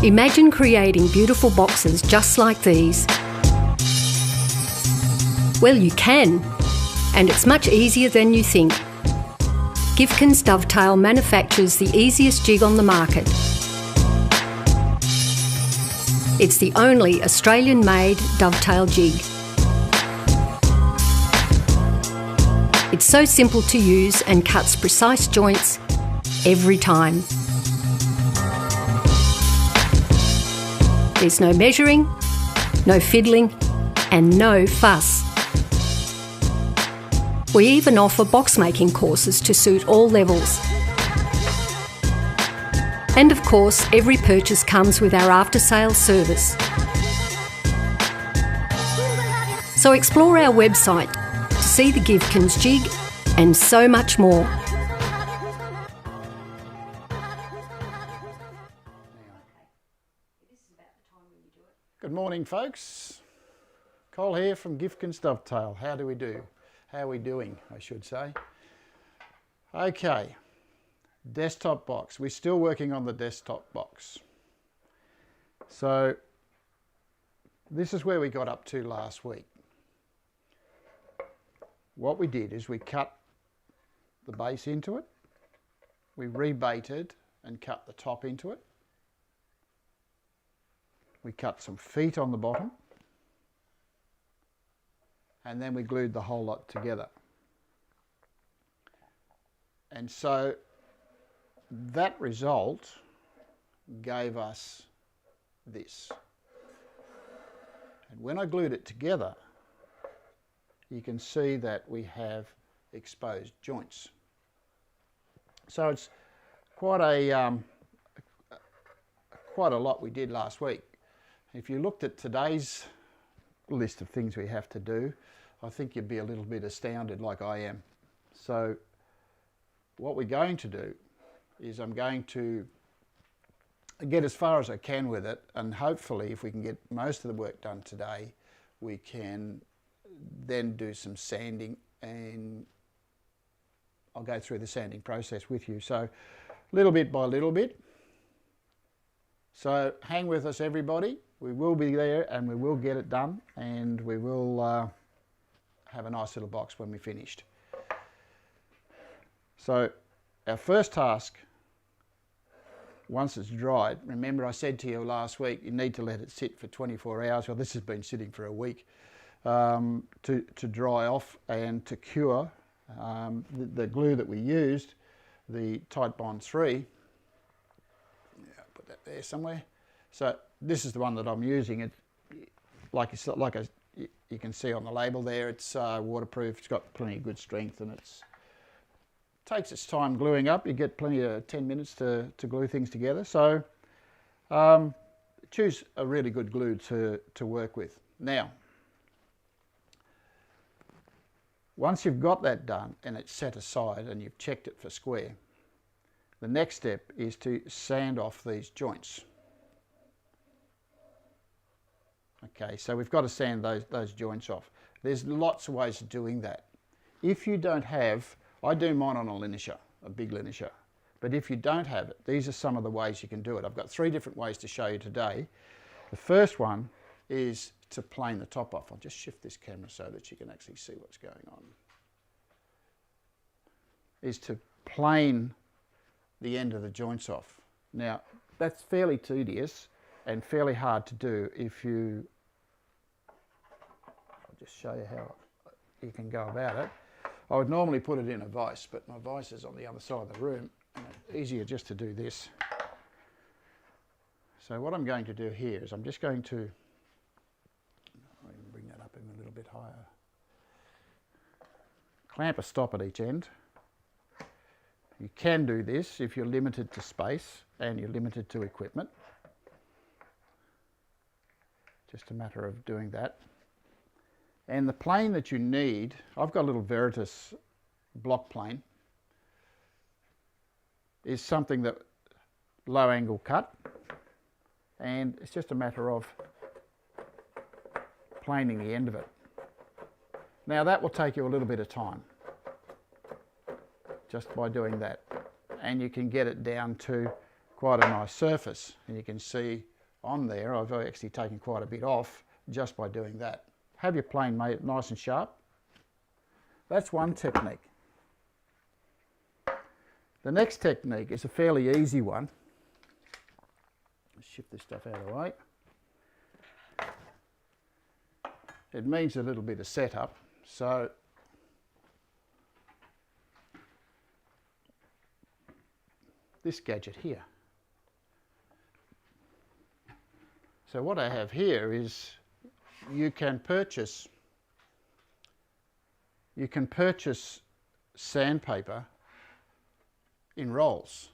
Imagine creating beautiful boxes just like these. Well, you can, and it's much easier than you think. Gifkins Dovetail manufactures the easiest jig on the market. It's the only Australian-made dovetail jig. It's so simple to use and cuts precise joints every time. There's no measuring, no fiddling, and no fuss. We even offer box making courses to suit all levels. And of course, every purchase comes with our after-sales service. So explore our website to see the Gifkins jig and so much more. Good morning, folks. Cole here from Gifkins Dovetail. How do we do? How are we doing, I should say. Okay, desktop box. We're still working on the desktop box. So this is where we got up to last week. What we did is we cut the base into it. We rebaited and cut the top into it. We cut some feet on the bottom, and then we glued the whole lot together. And so that result gave us this. And when I glued it together, you can see that we have exposed joints. So it's quite a lot we did last week. If you looked at today's list of things we have to do, I think you'd be a little bit astounded like I am. So what we're going to do is I'm going to get as far as I can with it, and hopefully if we can get most of the work done today, we can then do some sanding, and I'll go through the sanding process with you. So little bit by little bit. So hang with us, everybody. We will be there and we will get it done, and we will have a nice little box when we're finished. So our first task, once it's dried, remember I said to you last week, you need to let it sit for 24 hours. Well, this has been sitting for a week to dry off and to cure. The glue that we used, the Tight Bond 3, put that there somewhere. So this is the one that I'm using. It, you can see on the label there, it's waterproof. It's got plenty of good strength, and it takes its time gluing up. You get plenty of 10 minutes to glue things together. So choose a really good glue to work with. Now, once you've got that done and it's set aside and you've checked it for square, the next step is to sand off these joints. Okay, so we've got to sand those joints off. There's lots of ways of doing that. If you don't have, I do mine on a linisher, a big linisher. But if you don't have it, these are some of the ways you can do it. I've got 3 different ways to show you today. The first one is to plane the top off. I'll just shift this camera so that you can actually see what's going on. Is to plane the end of the joints off. Now, that's fairly tedious and fairly hard to do if you, I'll just show you how you can go about it. I would normally put it in a vise, but my vise is on the other side of the room, and it's easier just to do this. So what I'm going to do here is I'm just going to, I can bring that up in a little bit higher, clamp a stop at each end. You can do this if you're limited to space and you're limited to equipment. Just a matter of doing that. And the plane that you need, I've got a little Veritas block plane, is something that low angle cut, and it's just a matter of planing the end of it. Now that will take you a little bit of time, just by doing that, and you can get it down to quite a nice surface, and you can see on there. I've actually taken quite a bit off just by doing that. Have your plane made nice and sharp. That's one technique. The next technique is a fairly easy one. Let's shift this stuff out of the way. It means a little bit of setup. So this gadget here. So what I have here is you can purchase sandpaper in rolls.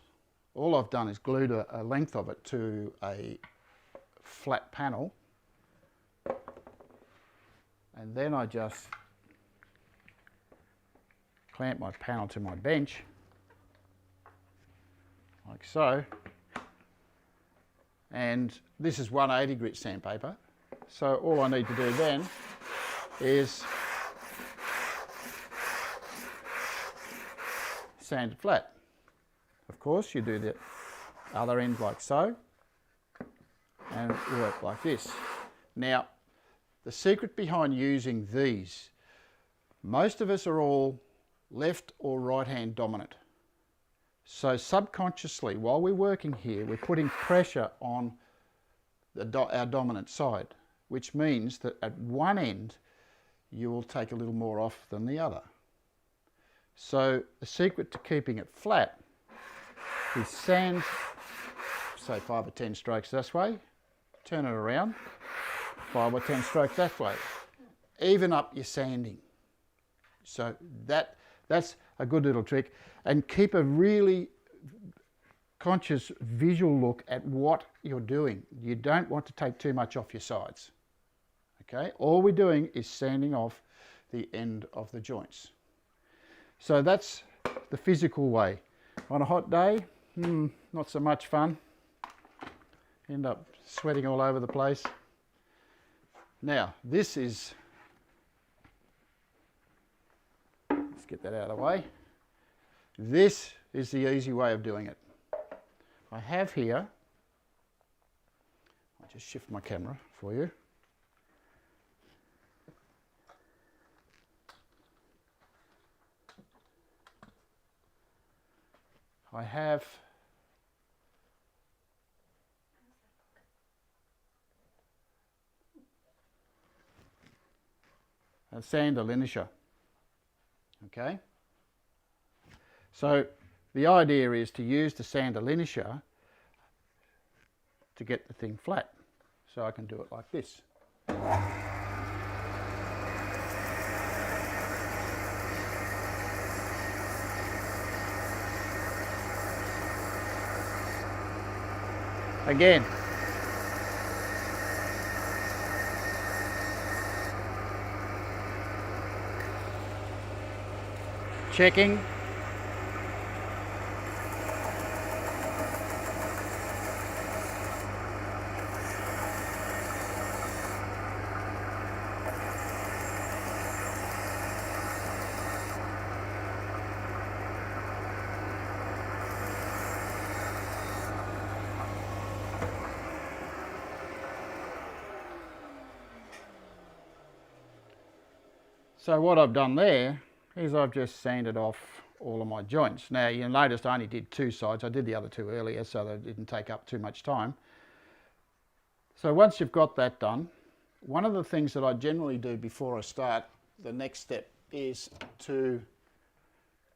All I've done is glued a length of it to a flat panel, and then I just clamp my panel to my bench like so, and this is 180 grit sandpaper, so all I need to do then is sand it flat. Of course, you do the other end like so and work like this. Now, the secret behind using these, most of us are all left or right hand dominant. So subconsciously, while we're working here, we're putting pressure on our dominant side, which means that at one end you will take a little more off than the other. So the secret to keeping it flat is sand, say 5 or 10 strokes this way, turn it around, 5 or 10 strokes that way. Even up your sanding. So that's a good little trick, and keep a really conscious visual look at what you're doing. You don't want to take too much off your sides. Okay, all we're doing is sanding off the end of the joints. So that's the physical way. On a hot day, not so much fun. End up sweating all over the place. Now, this is, let's get that out of the way. This is the easy way of doing it. I have here, I'll just shift my camera for you. I have a sander linisher. Okay, so the idea is to use the sander linisher to get the thing flat. So I can do it like this. Again, checking. So what I've done there is I've just sanded off all of my joints. Now you'll notice I only did 2 sides. I did the other 2 earlier so that it didn't take up too much time. So once you've got that done, one of the things that I generally do before I start, the next step is to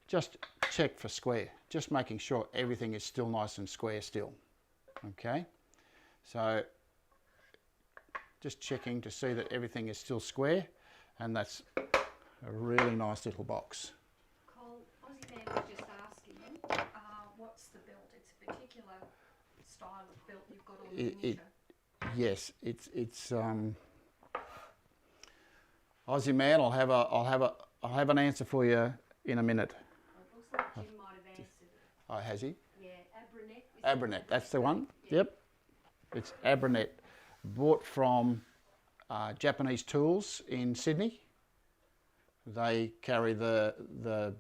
just check for square, just making sure everything is still nice and square still. Okay, so just checking to see that everything is still square, and that's a really nice little box. Cole, Aussie Man was just asking, what's the belt? It's a particular style of belt you've got on the linisher. Yes, it's Aussie Man. I'll have an answer for you in a minute. It looks like Jim might have answered it. Oh, has he? Yeah, Abranet, that's the one. Yep, it's Abranet, bought from Japanese Tools in Sydney. They carry the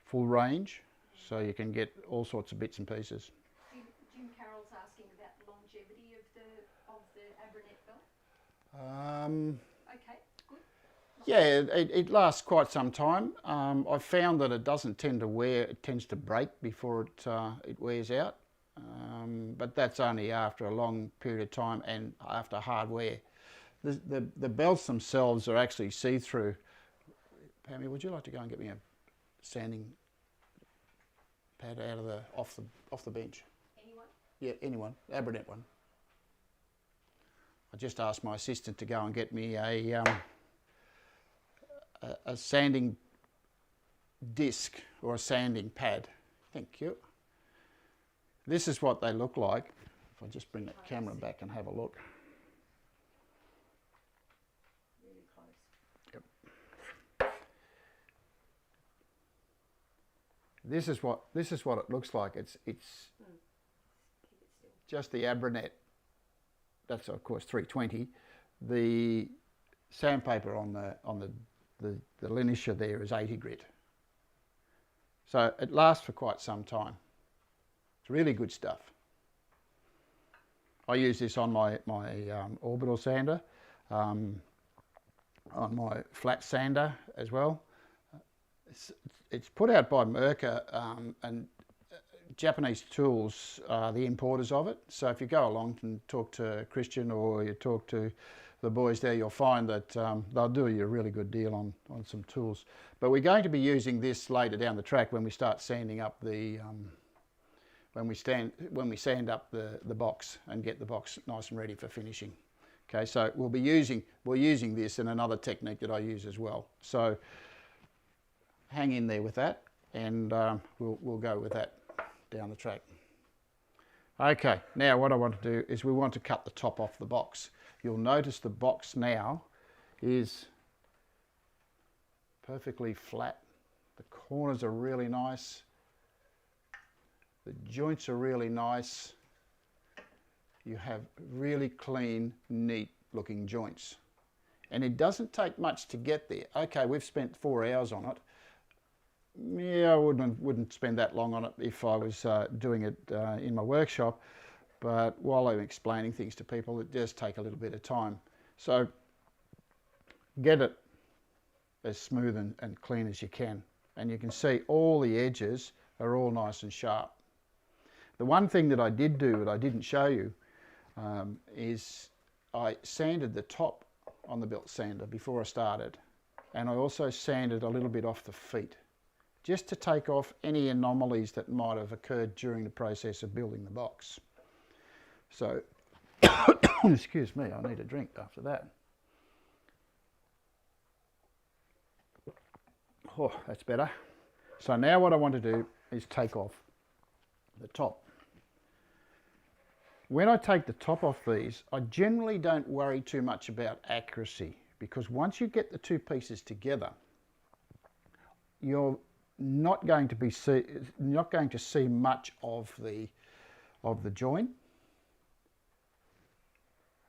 full range, so you can get all sorts of bits and pieces. Jim Okay, good. Yeah, it lasts quite some time. I've found that it doesn't tend to wear, it tends to break before it wears out. But that's only after a long period of time and after hard wear. The belts themselves are actually see-through. Pammy, would you like to go and get me a sanding pad out of off the bench? Anyone? Yeah, anyone. Abernet one. I just asked my assistant to go and get me a sanding disc or a sanding pad. Thank you. This is what they look like. If I just bring that camera back and have a look. Really close. Yep. This is what it looks like. It's just the Abernet. That's of course 320. The sandpaper on the linisher there is 80 grit. So it lasts for quite some time. It's really good stuff. I use this on my orbital sander, on my flat sander as well. It's put out by Mercer, and Japanese Tools are the importers of it. So if you go along and talk to Christian or you talk to the boys there, you'll find that they'll do you a really good deal on some tools. But we're going to be using this later down the track when we start sanding up the when we sand up the box and get the box nice and ready for finishing. Okay, so we're using this in another technique that I use as well. So hang in there with that, and we'll go with that down the track. Okay, now what I want to do is we want to cut the top off the box. You'll notice the box now is perfectly flat. The corners are really nice. The joints are really nice. You have really clean, neat looking joints. And it doesn't take much to get there. Okay, we've spent 4 hours on it. Yeah, I wouldn't spend that long on it if I was doing it in my workshop. But while I'm explaining things to people, it does take a little bit of time. So get it as smooth and clean as you can. And you can see all the edges are all nice and sharp. The one thing that I did do that I didn't show you is I sanded the top on the belt sander before I started. And I also sanded a little bit off the feet, just to take off any anomalies that might have occurred during the process of building the box. So, excuse me, I need a drink after that. Oh, that's better. So now what I want to do is take off the top. When I take the top off these, I generally don't worry too much about accuracy, because once you get the two pieces together, you're not going to see much of the joint.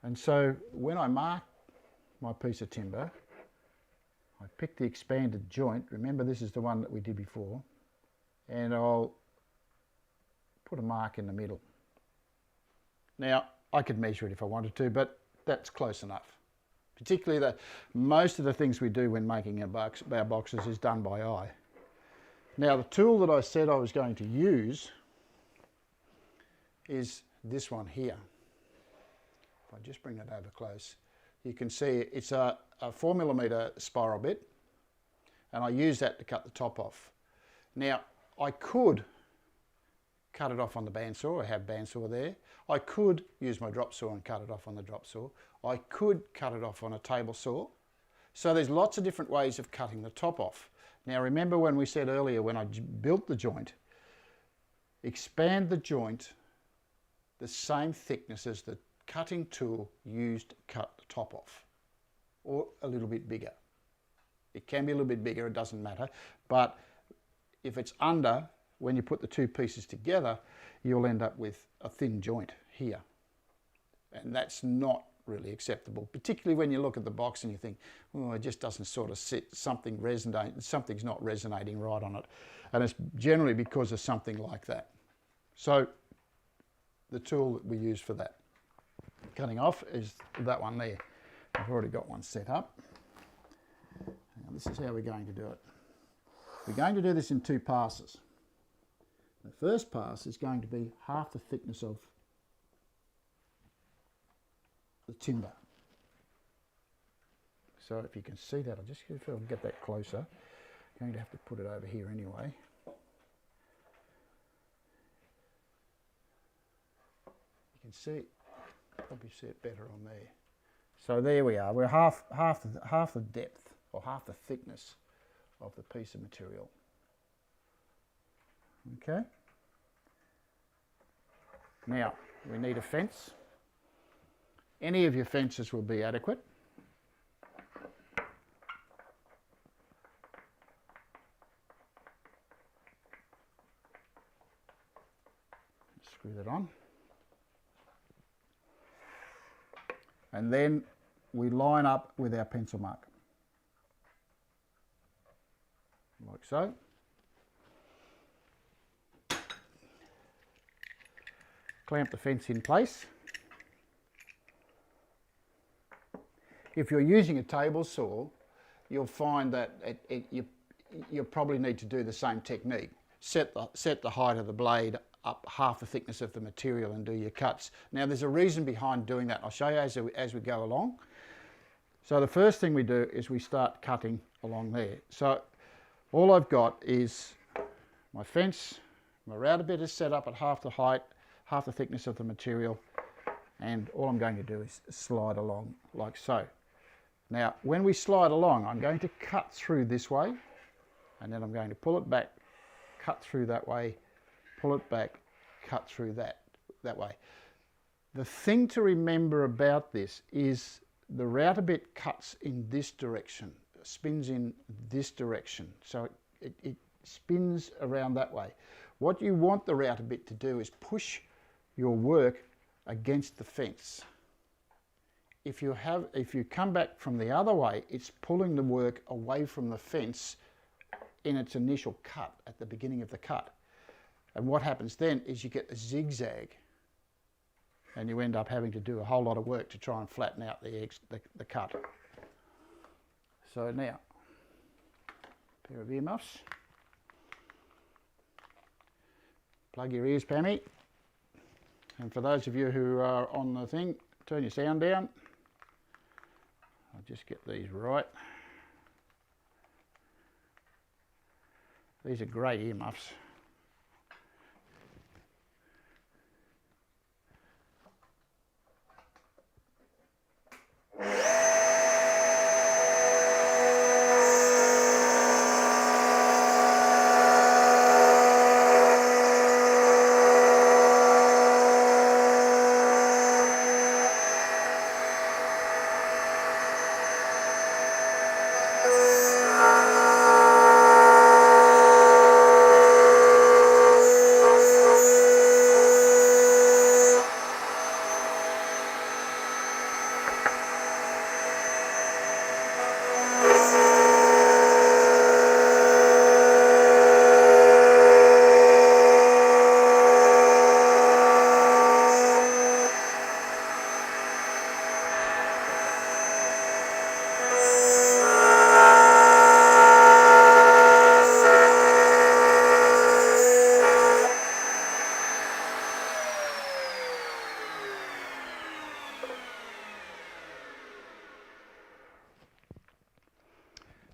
And so when I mark my piece of timber, I pick the expanded joint. Remember, this is the one that we did before, and I'll put a mark in the middle. Now, I could measure it if I wanted to, but that's close enough. Particularly most of the things we do when making our boxes is done by eye. Now, the tool that I said I was going to use is this one here. If I just bring it over close, you can see it's a 4mm spiral bit, and I use that to cut the top off. Now, I could cut it off on the bandsaw. I have bandsaw there. I could use my drop saw and cut it off on the drop saw. I could cut it off on a table saw. So there's lots of different ways of cutting the top off. Now remember when we said earlier, when I built the joint, expand the joint the same thickness as the cutting tool used to cut the top off, or a little bit bigger. It can be a little bit bigger, it doesn't matter, but if it's under, when you put the two pieces together, you'll end up with a thin joint here. And that's not really acceptable, particularly when you look at the box and you think, oh, it just doesn't sort of sit, something's not resonating right on it. And it's generally because of something like that. So the tool that we use for that cutting off is that one there. I've already got one set up. Now this is how we're going to do it. We're going to do this in 2 passes. The first pass is going to be half the thickness of the timber. So if you can see that, I'll just see if I can get that closer. I'm going to have to put it over here anyway. You can see, probably see it better on there. So there we are. We're half the depth or half the thickness of the piece of material. Okay. Now we need a fence. Any of your fences will be adequate. Screw that on. And then we line up with our pencil mark. Like so. Clamp the fence in place. If you're using a table saw, you'll find that you probably need to do the same technique. Set the height of the blade up half the thickness of the material and do your cuts. Now there's a reason behind doing that. I'll show you as we go along. So the first thing we do is we start cutting along there. So all I've got is my fence, my router bit is set up at half the height, half the thickness of the material, and all I'm going to do is slide along like so. Now when we slide along, I'm going to cut through this way, and then I'm going to pull it back, cut through that way, pull it back, cut through that way. The thing to remember about this is the router bit cuts in this direction, spins in this direction, so it spins around that way. What you want the router bit to do is push your work against the fence. If you come back from the other way, it's pulling the work away from the fence in its initial cut at the beginning of the cut. And what happens then is you get a zigzag, and you end up having to do a whole lot of work to try and flatten out the cut. So now, a pair of earmuffs. Plug your ears, Pammy. And for those of you who are on the thing, turn your sound down. I'll just get these right. These are great earmuffs.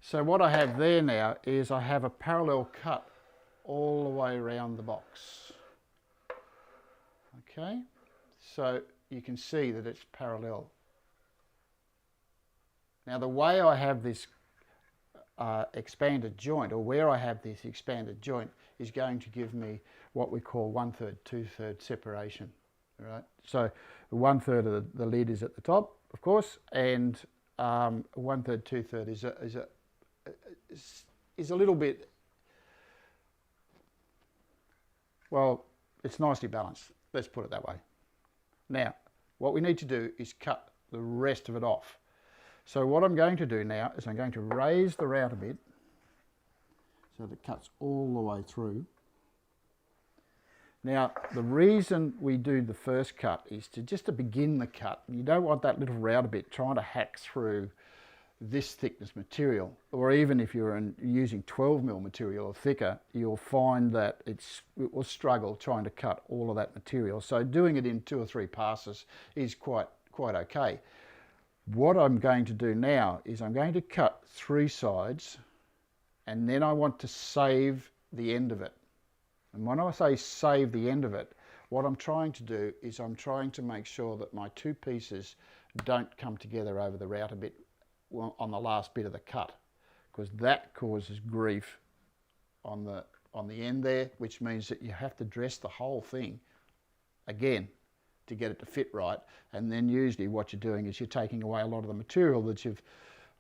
So what I have there now is I have a parallel cut all the way around the box. Okay, so you can see that it's parallel. Now the way I have this expanded joint, or where I have this expanded joint, is going to give me what we call 1/3, 2/3 separation. Right? So 1/3 of the lid is at the top, of course, and 1/3, 2/3 is a little bit, well, it's nicely balanced. Let's put it that way. Now, what we need to do is cut the rest of it off. So what I'm going to do now is I'm going to raise the router bit so that it cuts all the way through. Now, the reason we do the first cut is just to begin the cut. You don't want that little router bit trying to hack through this thickness material, or even if you're using 12mm material or thicker, you'll find that it will struggle trying to cut all of that material. So doing it in 2 or 3 passes is quite okay. What I'm going to do now is I'm going to cut 3 sides, and then I want to save the end of it. And when I say save the end of it, what I'm trying to do is I'm trying to make sure that my 2 pieces don't come together over the router bit on the last bit of the cut, because that causes grief on the end there, which means that you have to dress the whole thing again to get it to fit right. And then usually what you're doing is you're taking away a lot of the material that you've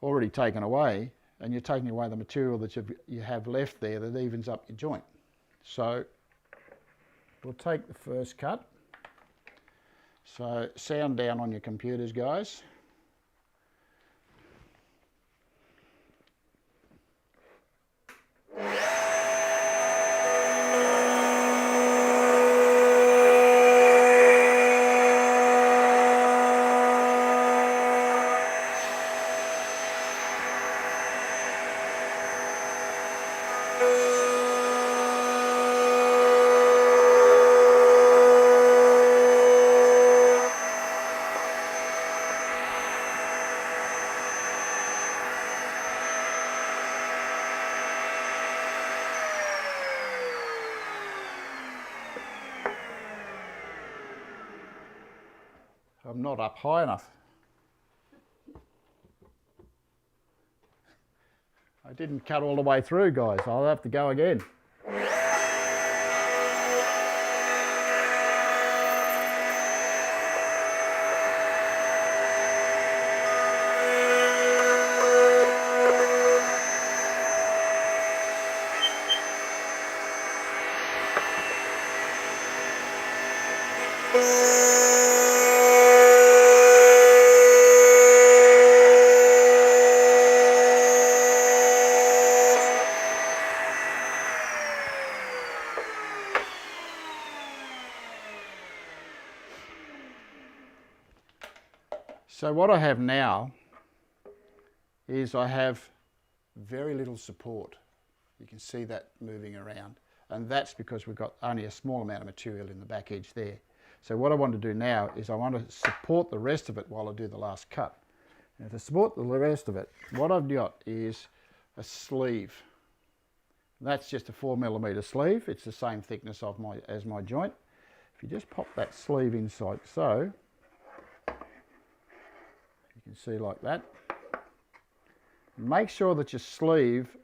already taken away, and you're taking away the material that you have left there that evens up your joint. So we'll take the first cut. So sound down on your computers, guys. I'm not up high enough. I didn't cut all the way through, guys. I'll have to go again. So what I have now is I have very little support. You can see that moving around, and that's because we've got only a small amount of material in the back edge there. So what I want to do now is I want to support the rest of it while I do the last cut. Now to support the rest of it, what I've got is a sleeve. That's just a 4mm sleeve. It's the same thickness as my joint. If you just pop that sleeve inside so, you can see like that. Make sure that your sleeve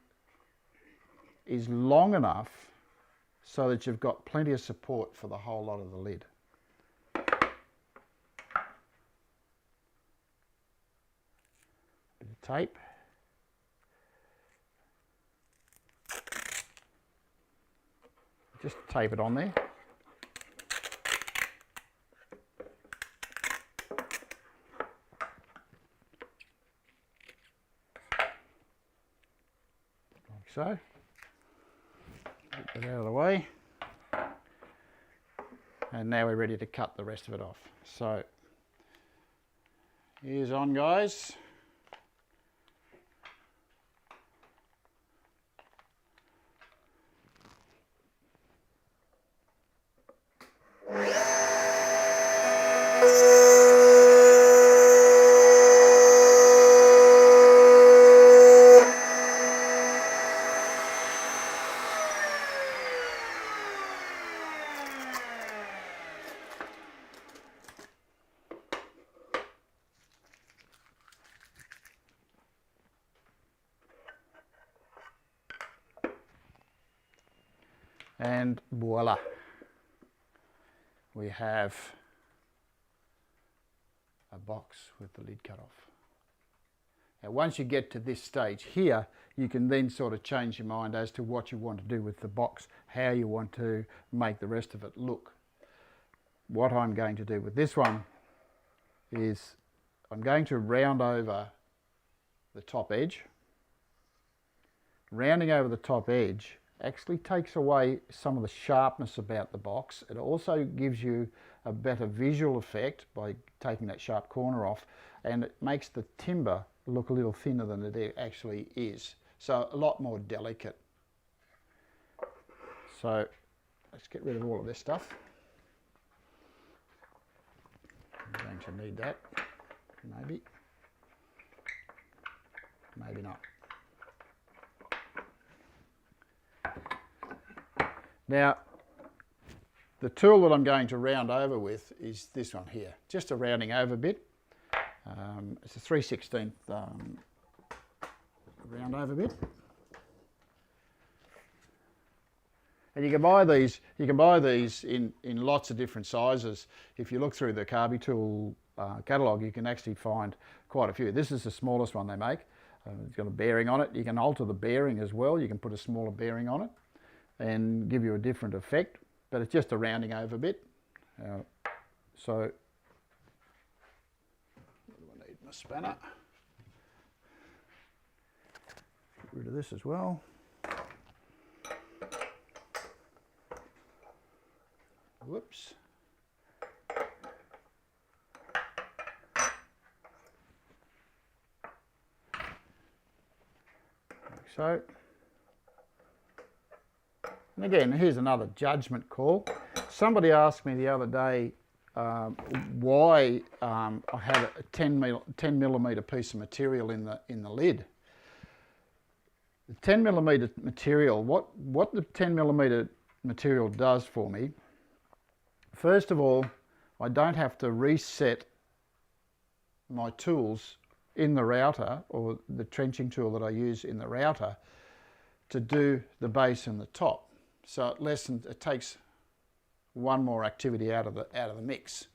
is long enough so that you've got plenty of support for the whole lot of the lid. Bit of tape. Just tape it on there. So, get that out of the way, and now we're ready to cut the rest of it off. So, ears on, guys. And voila, we have a box with the lid cut off. Now once you get to this stage here, you can then sort of change your mind as to what you want to do with the box, how you want to make the rest of it look. What I'm going to do with this one is I'm going to round over the top edge. Rounding over the top edge actually takes away some of the sharpness about the box. It also gives you a better visual effect by taking that sharp corner off, and it makes the timber look a little thinner than it actually is. So a lot more delicate. So let's get rid of all of this stuff. I'm going to need that, maybe, maybe not. Now, the tool that I'm going to round over with is this one here, just a rounding over bit. It's a 3/16 round over bit. And you can buy these in lots of different sizes. If you look through the Carby Tool catalogue, you can actually find quite a few. This is the smallest one they make. It's got a bearing on it. You can alter the bearing as well. You can put a smaller bearing on it and give you a different effect, but it's just a rounding over bit. So, what do I need? My spanner. Get rid of this as well. Whoops. Like so. And again, here's another judgment call. Somebody asked me the other day why I had a 10 millimetre piece of material in the lid. The 10 millimetre material, what the 10 millimetre material does for me, first of all, I don't have to reset my tools in the router, or the trenching tool that I use in the router, to do the base and the top. So it takes one more activity out of the mix.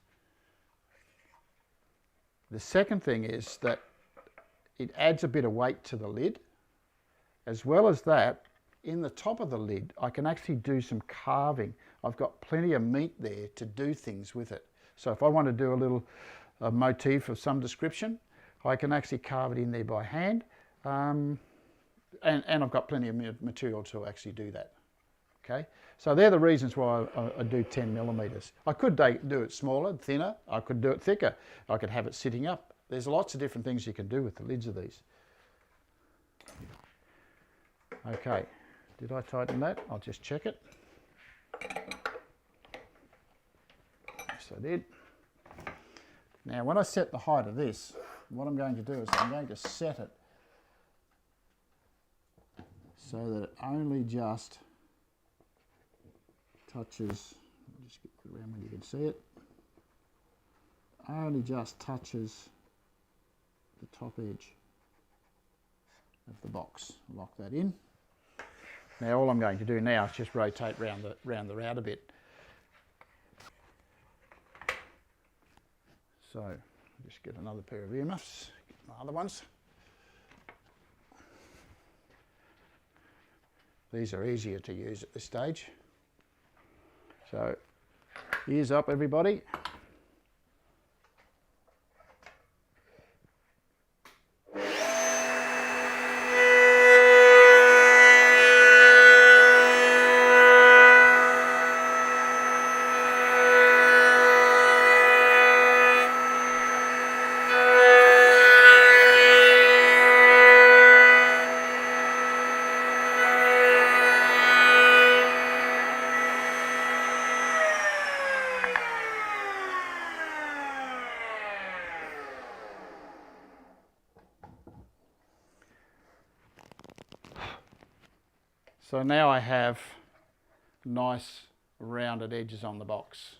The second thing is that it adds a bit of weight to the lid. As well as that, in the top of the lid, I can actually do some carving. I've got plenty of meat there to do things with it. So if I want to do a motif of some description, I can actually carve it in there by hand. And I've got plenty of material to actually do that. Okay, so they're the reasons why I do 10 millimetres. I could do it smaller, thinner. I could do it thicker. I could have it sitting up. There's lots of different things you can do with the lids of these. Okay, did I tighten that? I'll just check it. Yes, I did. Now, when I set the height of this, what I'm going to do is I'm going to set it so that it only just touches, I'll just get around when you can see it, only just touches the top edge of the box. Lock that in. Now all I'm going to do now is just rotate round the route a bit. So just get another pair of earmuffs, get my other ones. These are easier to use at this stage. So ears up, everybody. So now I have nice rounded edges on the box,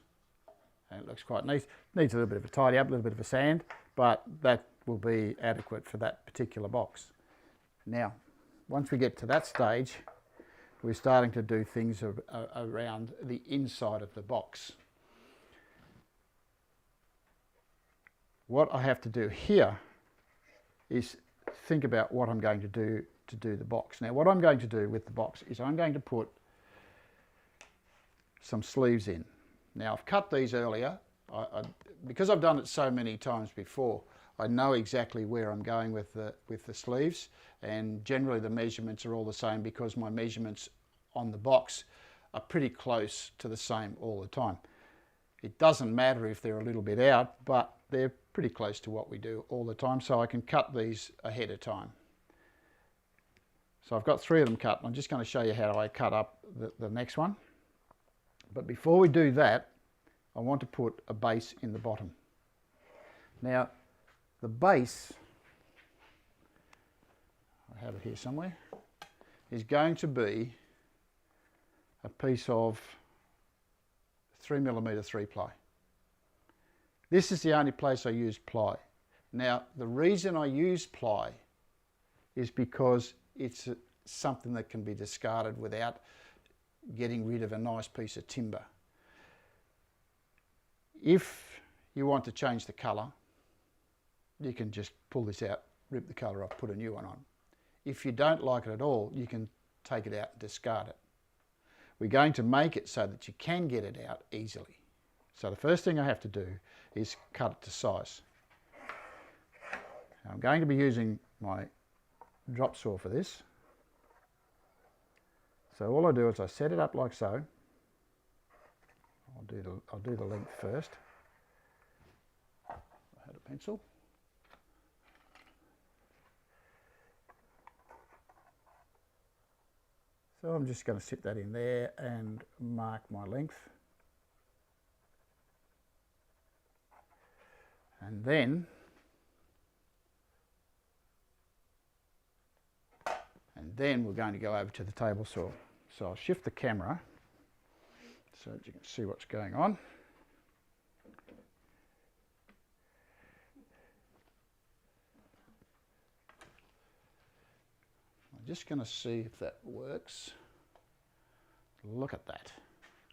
and it looks quite neat. Needs a little bit of a tidy up, a little bit of a sand, but that will be adequate for that particular box. Now, once we get to that stage, we're starting to do things around the inside of the box. What I have to do here is think about what I'm going to do the box. Now what I'm going to do with the box is I'm going to put some sleeves in. Now I've cut these earlier. Because I've done it so many times before, I know exactly where I'm going with the sleeves, and generally the measurements are all the same because my measurements on the box are pretty close to the same all the time. It doesn't matter if they're a little bit out, but they're pretty close to what we do all the time, so I can cut these ahead of time. So I've got 3 of them cut. I'm just going to show you how I cut up the next one. But before we do that, I want to put a base in the bottom. Now, the base, I have it here somewhere, is going to be a piece of 3mm 3-ply. This is the only place I use ply. Now, the reason I use ply is because it's something that can be discarded without getting rid of a nice piece of timber. If you want to change the colour, you can just pull this out, rip the colour off, put a new one on. If you don't like it at all, you can take it out and discard it. We're going to make it so that you can get it out easily. So the first thing I have to do is cut it to size. Now I'm going to be using my drop saw for this. So all I do is I set it up like so. I'll do the length first. I had a pencil. So I'm just going to sit that in there and mark my length. And then we're going to go over to the table saw. So I'll shift the camera so that you can see what's going on. I'm just going to see if that works. Look at that.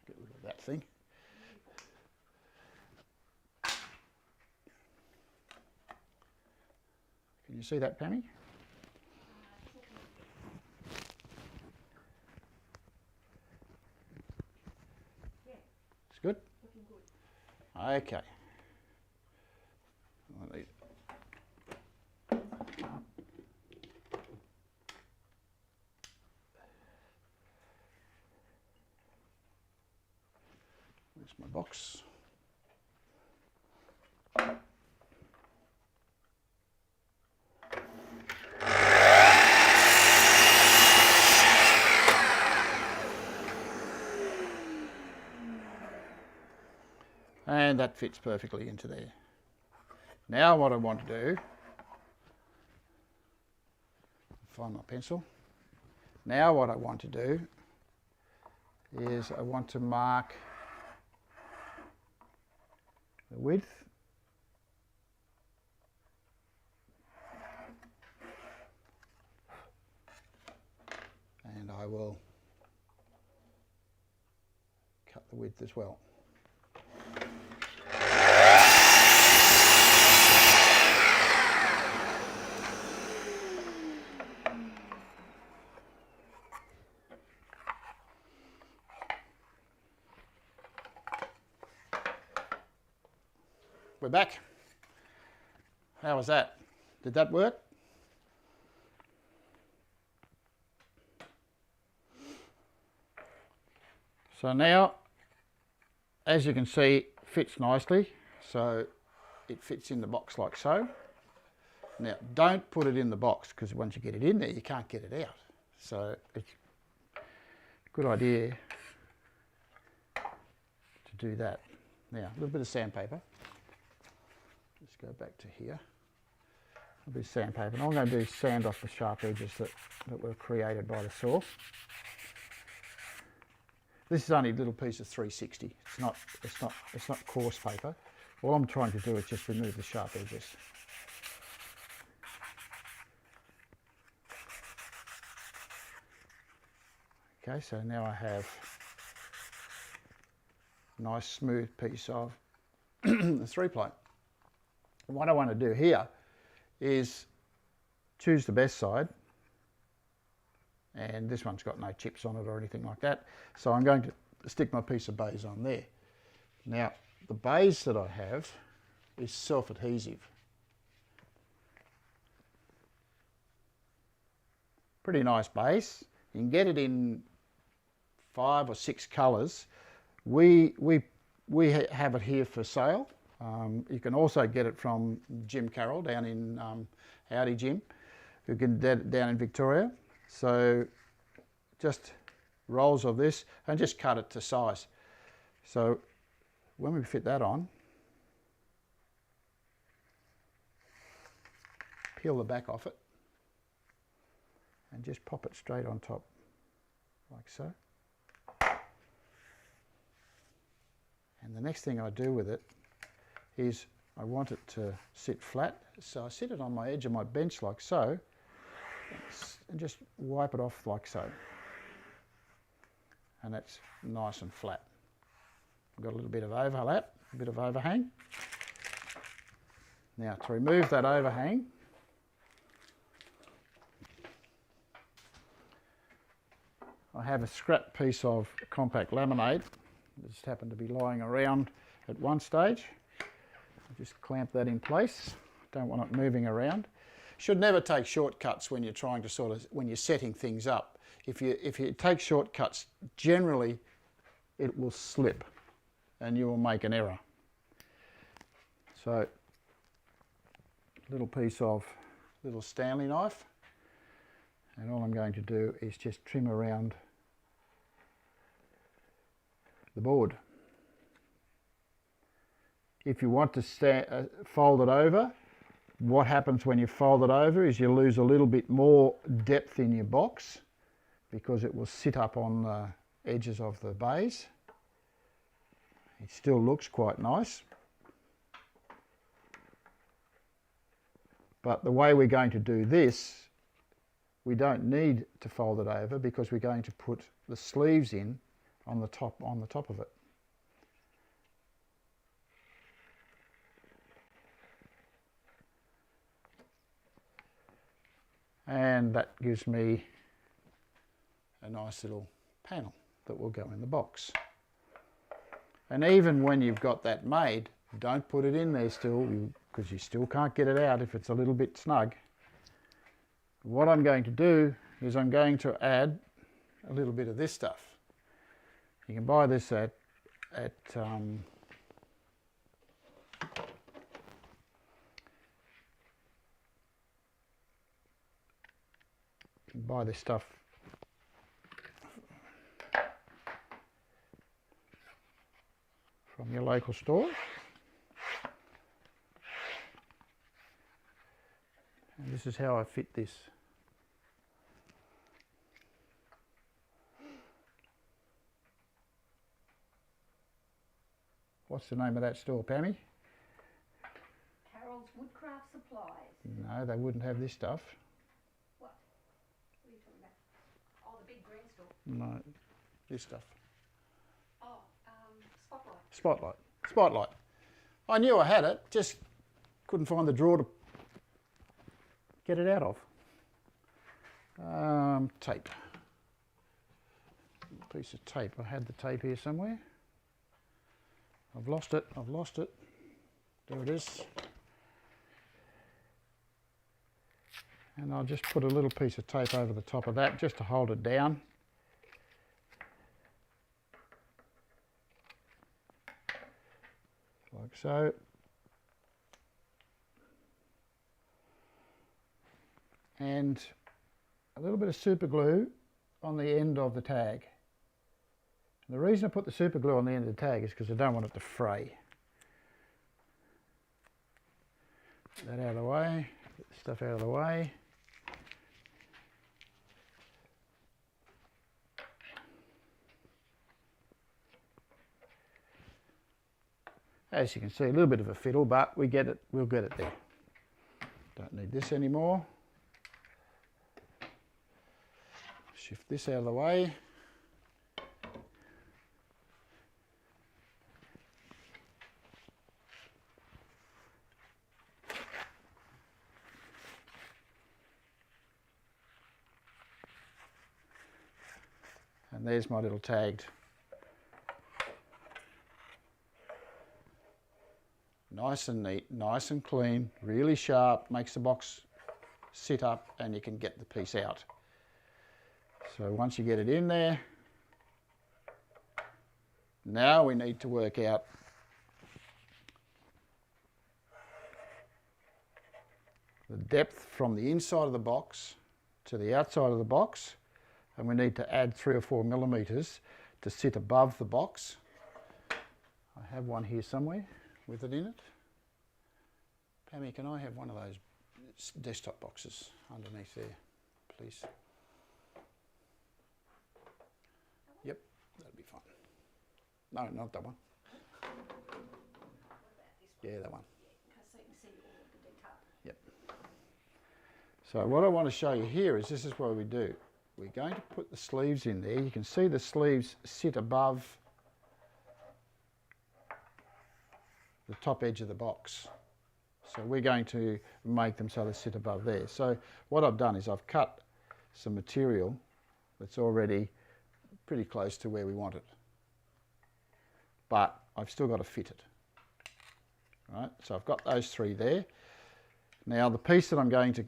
Get rid of that thing. Can you see that, Pammy? It's good? Okay. Where's my box? And that fits perfectly into there. Now what I want to do, find my pencil. Now what I want to do is I want to mark the width and I will cut the width as well. We're back. How was that? Did that work? So now, as you can see, it fits nicely. So it fits in the box like so. Now, don't put it in the box because once you get it in there, you can't get it out. So it's a good idea to do that. Now, a little bit of sandpaper. Just go back to here. A bit of sandpaper. And all I'm going to do is sand off the sharp edges that were created by the saw. This is only a little piece of 360. It's not coarse paper. All I'm trying to do is just remove the sharp edges. Okay, so now I have a nice smooth piece of the 3-ply. What I want to do here is choose the best side, and this one's got no chips on it or anything like that, so I'm going to stick my piece of baize on there. Now the baize that I have is self-adhesive. Pretty nice base. You can get it in 5 or 6 colours. We have it here for sale. You can also get it from Jim Carroll down in Audi Jim, who can down in Victoria. So just rolls of this and just cut it to size. So when we fit that on, peel the back off it and just pop it straight on top like so. And the next thing I do with it is I want it to sit flat, so I sit it on my edge of my bench like so and just wipe it off like so, and that's nice and flat. I've got a little bit of overlap, a bit of overhang. Now to remove that overhang, I have a scrap piece of compact laminate that just happened to be lying around at one stage. I just clamp that in place. Don't want it moving around. Should never take shortcuts when you're trying to when you're setting things up. If you take shortcuts, generally it will slip and you will make an error. So, little piece of little Stanley knife, and all I'm going to do is just trim around the board. If you want to fold it over, what happens when you fold it over is you lose a little bit more depth in your box because it will sit up on the edges of the baize. It still looks quite nice. But the way we're going to do this, we don't need to fold it over because we're going to put the sleeves in on the top of it. And that gives me a nice little panel that will go in the box. And even when you've got that made, don't put it in there still, because you still can't get it out if it's a little bit snug. What I'm going to do is I'm going to add a little bit of this stuff. You can buy this at buy this stuff from your local store. And this is how I fit this. What's the name of that store, Pammy? Carol's Woodcraft Supplies. No, they wouldn't have this stuff. What? What are you talking about? Oh, the big green store. No, this stuff. Oh, Spotlight. Spotlight. Spotlight. I knew I had it, just couldn't find the drawer to get it out of. Tape. A piece of tape. I had the tape here somewhere. I've lost it. There it is. And I'll just put a little piece of tape over the top of that just to hold it down. Like so. And a little bit of super glue on the end of the tag. And the reason I put the super glue on the end of the tag is because I don't want it to fray. Get that out of the way, get the stuff out of the way. As you can see, a little bit of a fiddle, but we'll get it there. Don't need this anymore. Shift this out of the way. And there's my little tagged. Nice and neat, nice and clean, really sharp, makes the box sit up and you can get the piece out. So once you get it in there, Now we need to work out the depth from the inside of the box to the outside of the box, and we need to add 3 or 4 millimeters to sit above the box. I have one here somewhere with it in it. Pammy, can I have one of those desktop boxes underneath there, please? Yep, that'll be fine. No, not that one. Yeah, that one. Yep. So what I want to show you here is this is what we do. We're going to put the sleeves in there. You can see the sleeves sit above the top edge of the box. So we're going to make them so they sit above there. So what I've done is I've cut some material that's already pretty close to where we want it. But I've still got to fit it. Right? So I've got those 3 there. Now the piece that I'm going to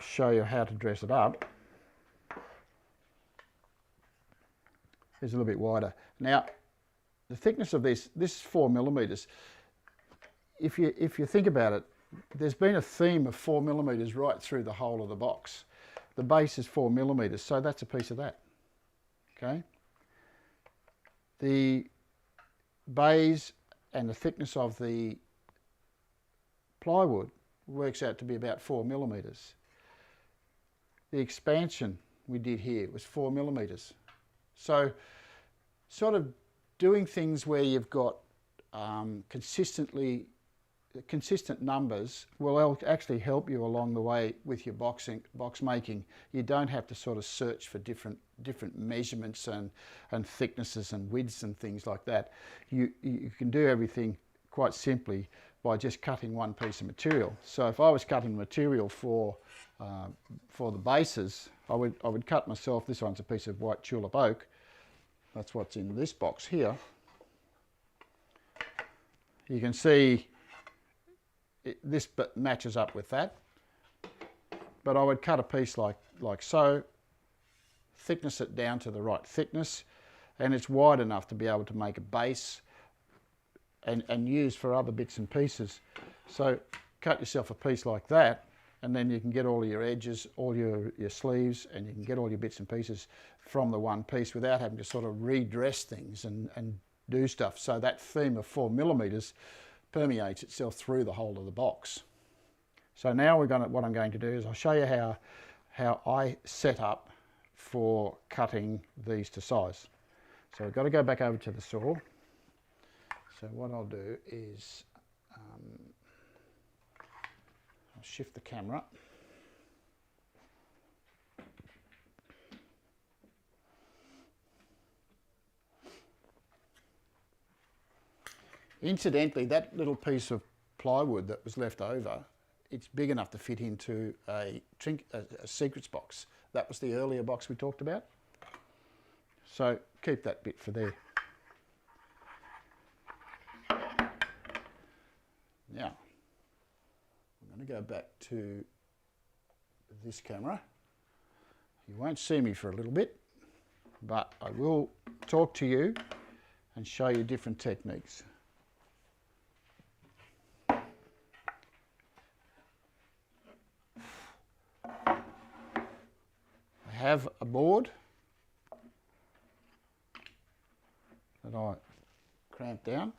show you how to dress it up is a little bit wider. Now the thickness of this is 4 millimeters. If you think about it, there's been a theme of 4 millimeters right through the whole of the box. The base is 4 millimeters, so that's a piece of that. Okay. The baize and the thickness of the plywood works out to be about 4 millimeters. The expansion we did here was 4 millimeters. So sort of doing things where you've got consistent numbers will actually help you along the way with your box making. You don't have to sort of search for different measurements and thicknesses and widths and things like that. You can do everything quite simply by just cutting one piece of material. So if I was cutting material for the bases, I would cut myself. This one's a piece of white tulip oak. That's what's in this box here. You can see this bit matches up with that, but I would cut a piece like so, thickness it down to the right thickness, and it's wide enough to be able to make a base and use for other bits and pieces. So cut yourself a piece like that, and then you can get all your edges, all your sleeves, and you can get all your bits and pieces from the one piece without having to sort of redress things and do stuff. So that theme of 4 millimeters permeates itself through the whole of the box. So now what I'm going to do is I'll show you how I set up for cutting these to size. So we've got to go back over to the saw. So what I'll do is I'll shift the camera. Incidentally, that little piece of plywood that was left over, it's big enough to fit into a secrets box. That was the earlier box we talked about. So keep that bit for there. Now, I'm going to go back to this camera. You won't see me for a little bit, but I will talk to you and show you different techniques. I have a board that I cramp down.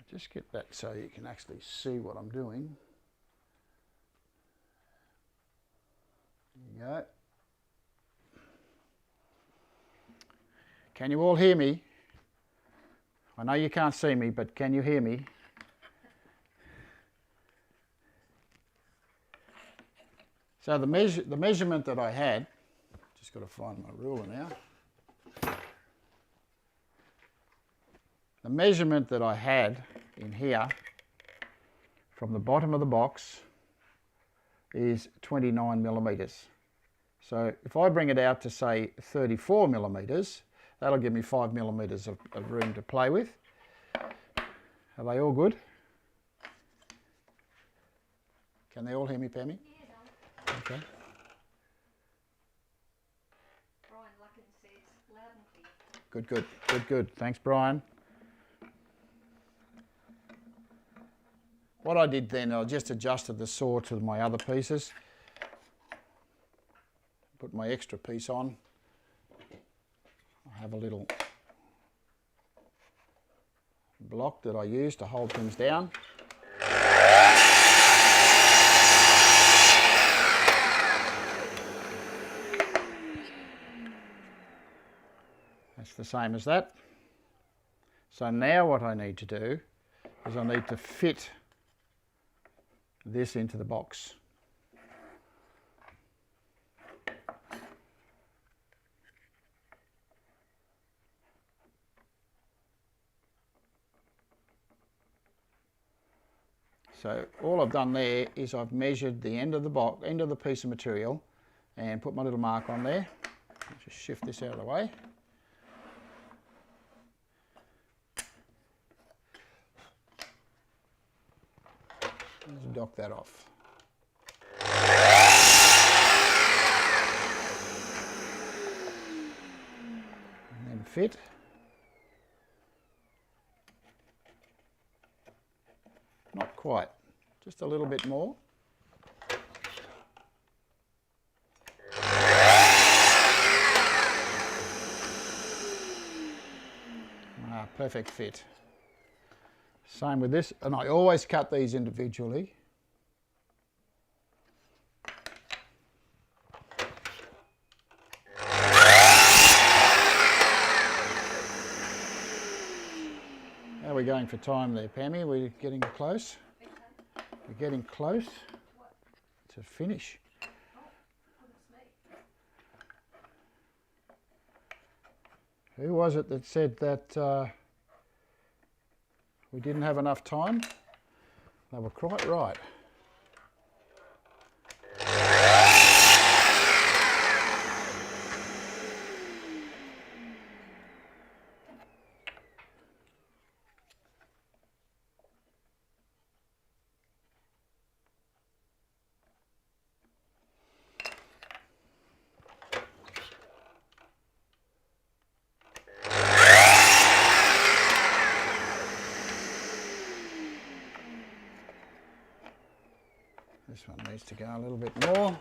Just get that so you can actually see what I'm doing. There you go. Can you all hear me? I know you can't see me, but can you hear me? So the measurement that I had, just got to find my ruler now. The measurement that I had in here from the bottom of the box is 29 millimeters. So if I bring it out to say 34 millimeters, that'll give me 5 millimeters of room to play with. Are they all good? Can they all hear me, Pammy? Yeah, no. Okay. Brian Luckin says loud and clear. Good, good, good, good. Thanks, Brian. What I did then, I just adjusted the saw to my other pieces. Put my extra piece on. I have a little block that I use to hold things down. That's the same as that. So now what I need to do is I need to fit this into the box. So all I've done there is I've measured the end of the box, end of the piece of material, and put my little mark on there. Just shift this out of the way. Just dock that off. And then fit. Not quite, just a little bit more. Perfect fit. Same with this, and I always cut these individually. How are we going for time there, Pammy? We're getting close. We're getting close to finish. Who was it that said that we didn't have enough time? They were quite right. This one needs to go a little bit more.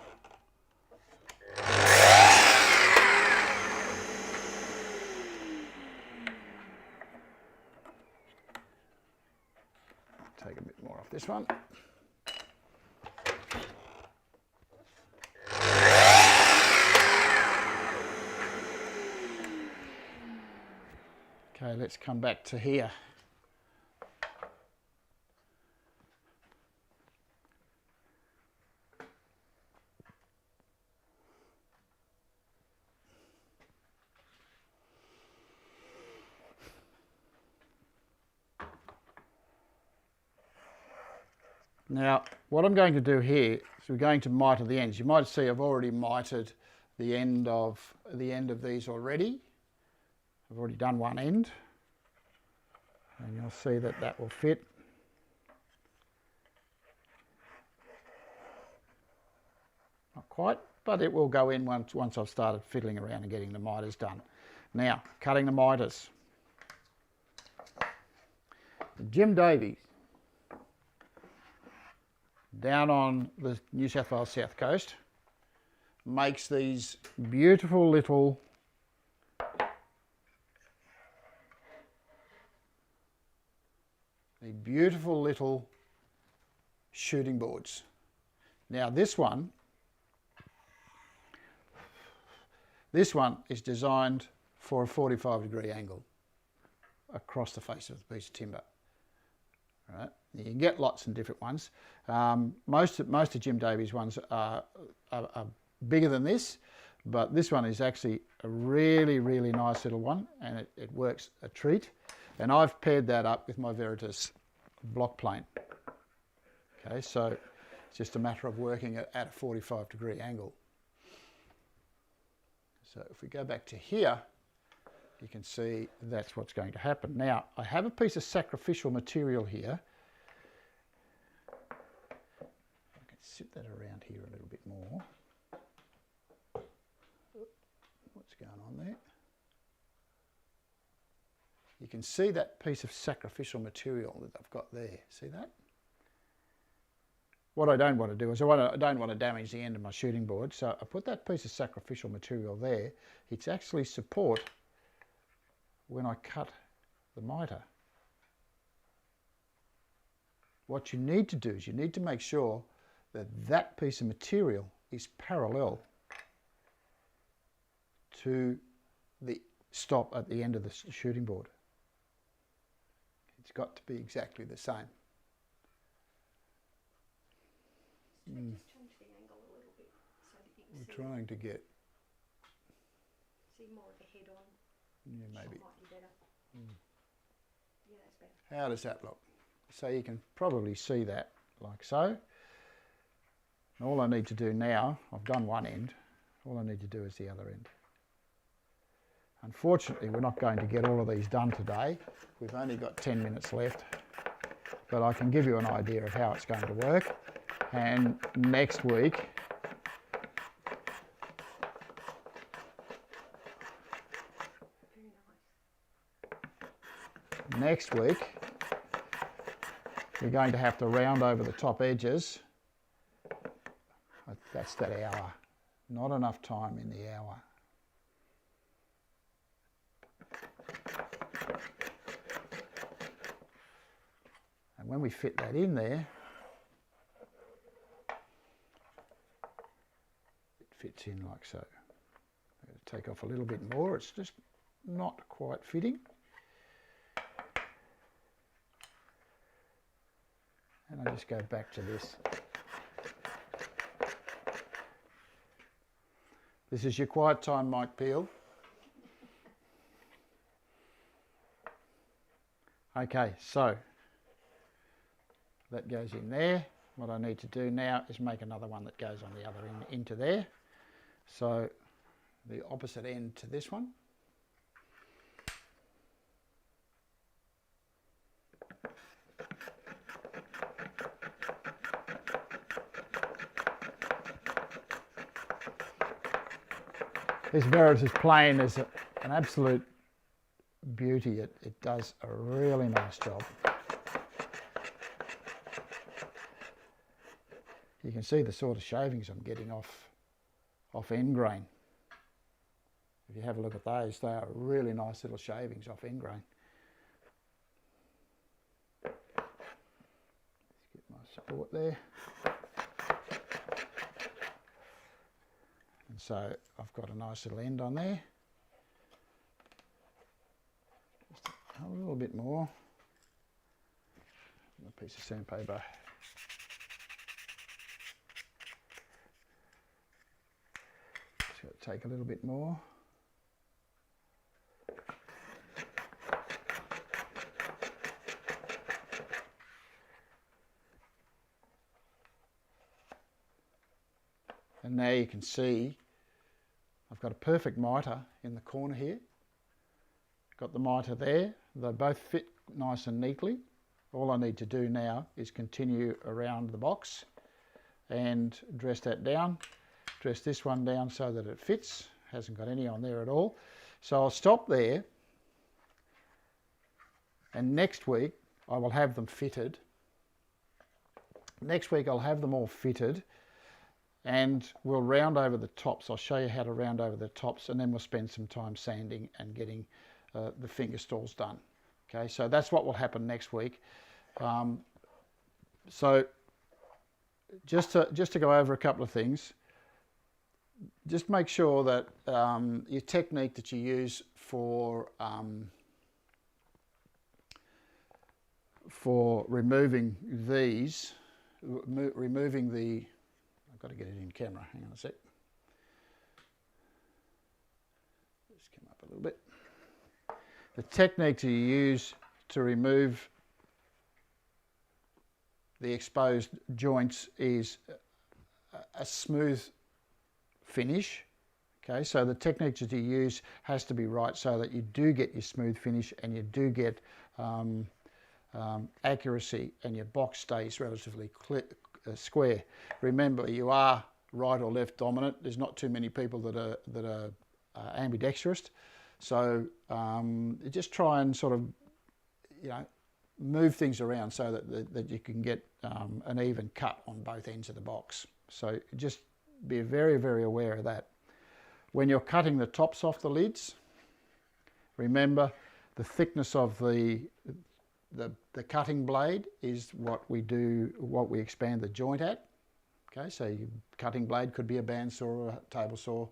Take a bit more off this one. Okay, let's come back to here. Now, what I'm going to do here is we're going to miter the ends. You might see I've already mitered the end of these already. I've already done one end, and you'll see that that will fit. Not quite, but it will go in once I've started fiddling around and getting the miters done. Now, cutting the miters. Jim Davey, down on the New South Wales South Coast, makes these beautiful little shooting boards. Now this one is designed for a 45-degree angle across the face of the piece of timber. Right? You can get lots and different ones. Most of Jim Davey's ones are bigger than this, but this one is actually a really, really nice little one, and it works a treat. And I've paired that up with my Veritas block plane. Okay, so it's just a matter of working at a 45-degree angle. So if we go back to here, you can see that's what's going to happen. Now, I have a piece of sacrificial material here. You can sit that around here a little bit more. What's going on there? You can see that piece of sacrificial material that I've got there. See that? What I don't want to do is I don't want to damage the end of my shooting board, so I put that piece of sacrificial material there. It's actually support when I cut the mitre. What you need to do is you need to make sure that that piece of material is parallel to the stop at the end of the shooting board. It's got to be exactly the same. Just change the angle a little bit so that you can We're trying to get... see more of the head on. Yeah, maybe. Might be better. Yeah, that's better. How does that look? So you can probably see that like so. And all I need to do now, I've done one end, all I need to do is the other end. Unfortunately, we're not going to get all of these done today. We've only got 10 minutes left, but I can give you an idea of how it's going to work. And next week, we're going to have to round over the top edges. That's that hour. Not enough time in the hour. And when we fit that in there, it fits in like so. I'm going to take off a little bit more. It's just not quite fitting. And I just go back to this. This is your quiet time, Mike Peel. Okay, so that goes in there. What I need to do now is make another one that goes on the other end into there. So the opposite end to this one. This Veritas plane is an absolute beauty. It does a really nice job. You can see the sort of shavings I'm getting off end grain. If you have a look at those, they are really nice little shavings off end grain. Let's get my support there. And so I've got a nice little end on there. Just a little bit more. A piece of sandpaper. Just got to take a little bit more. And now you can see I've got a perfect mitre in the corner here. Got the mitre there. They both fit nice and neatly. All I need to do now is continue around the box and dress that down. Dress this one down so that it fits. Hasn't got any on there at all. So I'll stop there. And next week I will have them fitted. Next week I'll have them all fitted. And we'll round over the tops. I'll show you how to round over the tops, and then we'll spend some time sanding and getting the finger stalls done. Okay, so that's what will happen next week. So just to go over a couple of things, just make sure that your technique that you use for removing these, removing the, I've got to get it in camera, hang on a sec. Just come up a little bit. The technique that you use to remove the exposed joints is a smooth finish. Okay, so the technique that you use has to be right so that you do get your smooth finish and you do get accuracy and your box stays relatively square. Remember, you are right or left dominant. There's not too many people that are ambidextrous. So just try and sort of, you know, move things around so that you can get an even cut on both ends of the box. So just be very, very aware of that. When you're cutting the tops off the lids, remember the thickness of the cutting blade is what we expand the joint at. Okay, so your cutting blade could be a bandsaw or a table saw.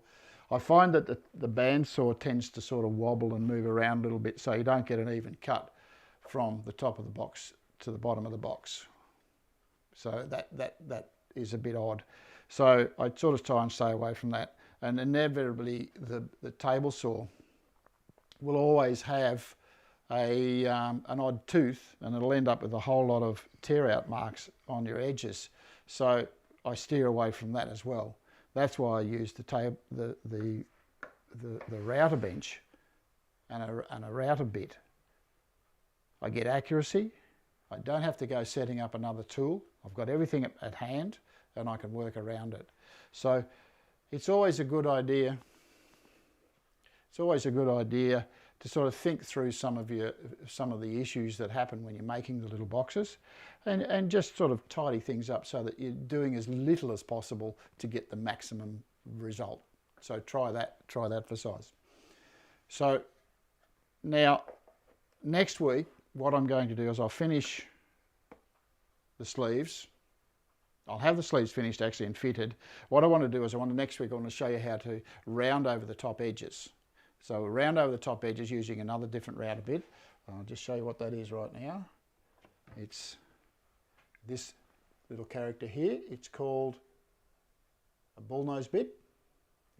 I find that the bandsaw tends to sort of wobble and move around a little bit, so you don't get an even cut from the top of the box to the bottom of the box. So that is a bit odd. So I sort of try and stay away from that. And inevitably, the table saw will always have an odd tooth, and it'll end up with a whole lot of tear out marks on your edges. So I steer away from that as well. That's why I use the router bench and a router bit. I get accuracy. I don't have to go setting up another tool. I've got everything at hand and I can work around it. So it's always a good idea. It's always a good idea to sort of think through some of the issues that happen when you're making the little boxes, and just sort of tidy things up so that you're doing as little as possible to get the maximum result. So try that for size. So now next week what I'm going to do is I'll finish the sleeves. I'll have the sleeves finished actually and fitted. What I want to do is next week I want to show you how to round over the top edges. So we'll round over the top edges using another different router bit. I'll just show you what that is right now. It's this little character here. It's called a bullnose bit,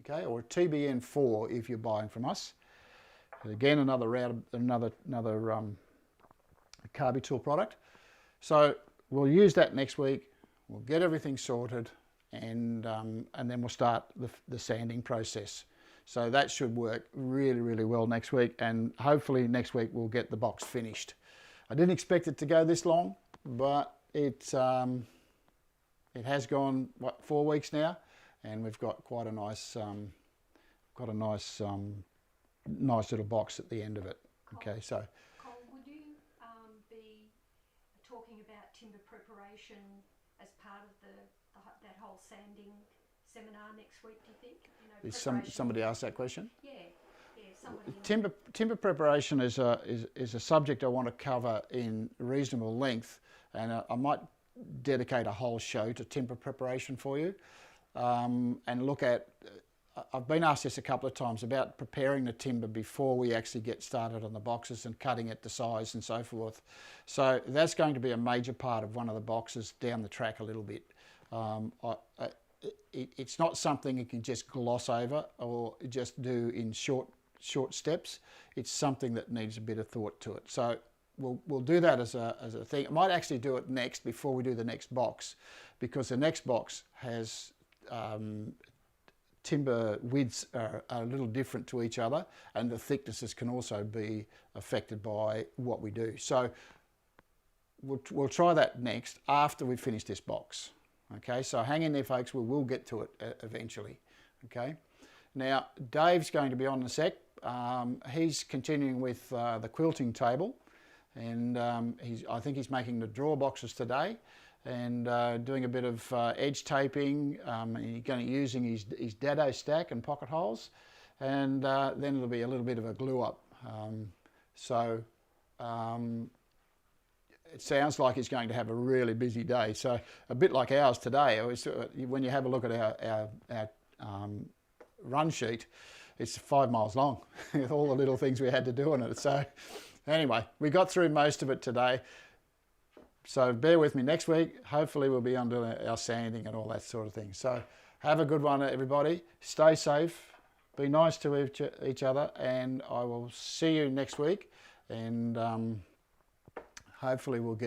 okay, or a TBN4 if you're buying from us. And again, another router, another Carby tool product. So we'll use that next week. We'll get everything sorted, and then we'll start the sanding process. So that should work really, really well next week, and hopefully next week we'll get the box finished. I didn't expect it to go this long, but it has gone, what, 4 weeks now, and we've got quite a nice, nice little box at the end of it. Okay, so. Cole, would you be talking about timber preparation as part of that whole sanding seminar next week, do you think? You know, Somebody asked that question? Yeah, somebody. Timber preparation is a subject I want to cover in reasonable length, and I might dedicate a whole show to timber preparation for you, and look at. I've been asked this a couple of times about preparing the timber before we actually get started on the boxes and cutting it to size and so forth. So that's going to be a major part of one of the boxes down the track a little bit. It's not something you can just gloss over or just do in short steps. It's something that needs a bit of thought to it. So we'll do that as a thing. I might actually do it next before we do the next box, because the next box has timber widths are a little different to each other, and the thicknesses can also be affected by what we do. So we'll try that next after we finish this box. Okay, so hang in there, folks. We will get to it eventually. Okay, now Dave's going to be on the sec. He's continuing with the quilting table, and I think he's making the drawer boxes today, and doing a bit of edge taping. He's going to be using his dado stack and pocket holes, and then it'll be a little bit of a glue up. It sounds like he's going to have a really busy day. So a bit like ours today. When you have a look at our run sheet, it's 5 miles long with all the little things we had to do in it. So anyway, we got through most of it today. So bear with me next week. Hopefully we'll be on doing our sanding and all that sort of thing. So have a good one, everybody. Stay safe. Be nice to each other, and I will see you next week. And hopefully we'll get